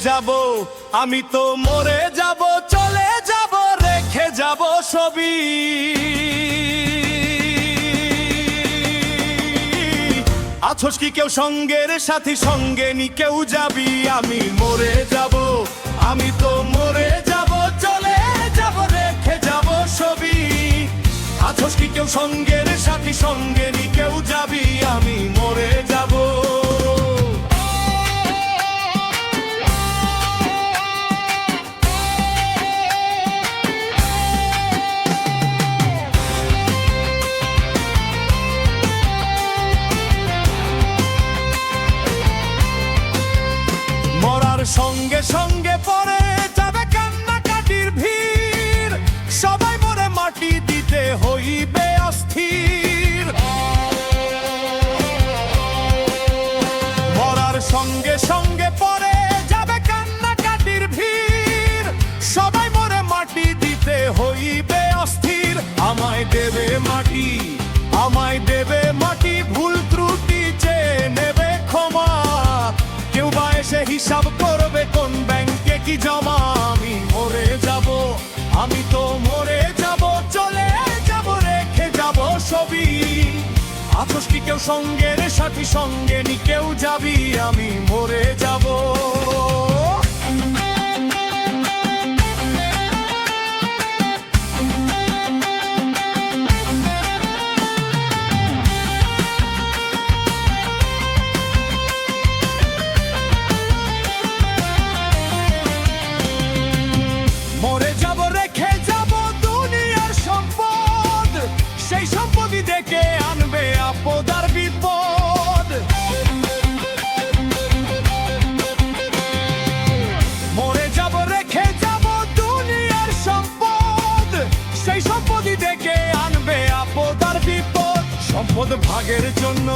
যাব, আমি তো মরে যাব, চলে যাব, রেখে যাব ছবি। আছোস কি কেউ সঙ্গের সাথী, সঙ্গে নি কেউ যাবি, আমি মরে যাব, আমি তো মরে যাব, চলে যাব, রেখে যাব ছবি। আছোস কি কেউ সঙ্গের সাথী, সঙ্গে নি কেউ যাবি, আমি মরে যাব। মরার সঙ্গে সঙ্গে পরে যাবে কান্নাকাটির ভিড়, সবাই মরে মাটি দিতে হইবে অস্থির। মরার সঙ্গে সঙ্গে পরে যাবে কান্নাকাটির ভিড়, সবাই মরে মাটি দিতে হইবে অস্থির। আমায় দেবে মাটি, আমায় দেবে মাটি, ভুল ত্রুটি চেয়ে নেবে ক্ষমা। কেউ বা এসে হিসাব করবে কোন ব্যাংকে কি জমা। আমি মরে যাব, আমি তো মরে যাব, চলে যাব, রেখে যাব ছবি। আছোস কি কেউ সঙ্গের সাথী, সঙ্গে নি কেউ যাবি, আমি মরে যাব। মরে যাব, রেখে যাব দুনিয়ার সম্পদ, সেই সম্পদই দেখে আনবে আপদ আর বিপদ। মরে যাব, রেখে যাব দুনিয়ার সম্পদ, সেই সম্পদই দেখে আনবে আপদ আর বিপদ। সম্পদ ভাগের জন্য,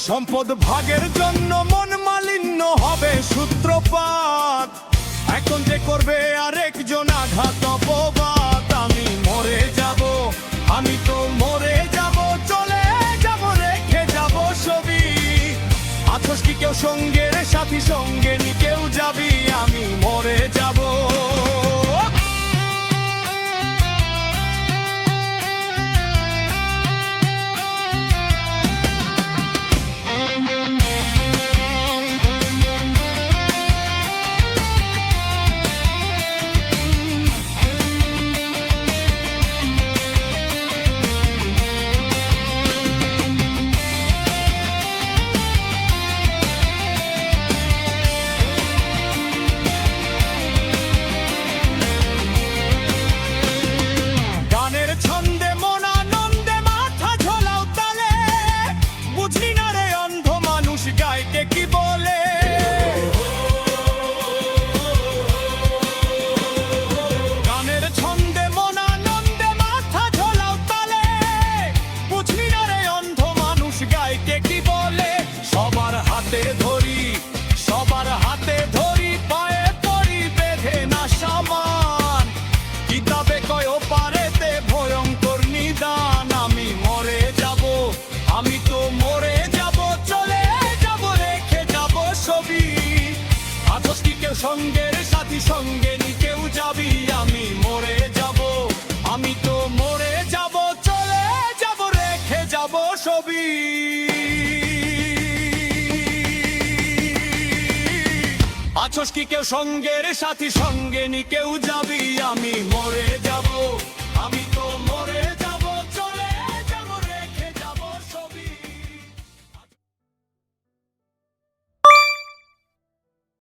সম্পদ ভাগের জন্য মন মালিন্য হবে সূত্রপাত। এখন যে করবে আরেকজন আঘাত অপবাদ। আমি মরে যাব, আমি তো মরে যাব, চলে যাব, রেখে যাব ছবি। আছোস কি কেউ সঙ্গের সাথী, সঙ্গে নি কেউ যাবি, আমি মরে যাব। ছন্দে মন আনন্দে মাথা ঝোলাও তালে, বুঝলি না রে অন্ধ মানুষ গাইতে কি বলে। গানের ছন্দে মন আনন্দে মাথা ঝোলাও তালে, বুঝলি না রে অন্ধ মানুষ গাইতে কি বলে। সবার হাতে ধরি, সবার হাতে ধরি, পায়ে পড়ি বেঁধে না সামান। কিতাবে কয় পারেতে ভয়ঙ্কর নিদান। আমি মরে যাব, আমি তো মরে যাব, চলে যাব, রেখে যাব ছবি। আছোস কি কেউ সঙ্গের সাথী, সঙ্গে নি কেউ যাবি, আমি মরে যাব, আমি তো মরে যাব, চলে যাব, রেখে যাব ছবি। আছোস কি কেউ সঙ্গের সাথী, সঙ্গে নি কেউ যাবি, আমি মরে যাব।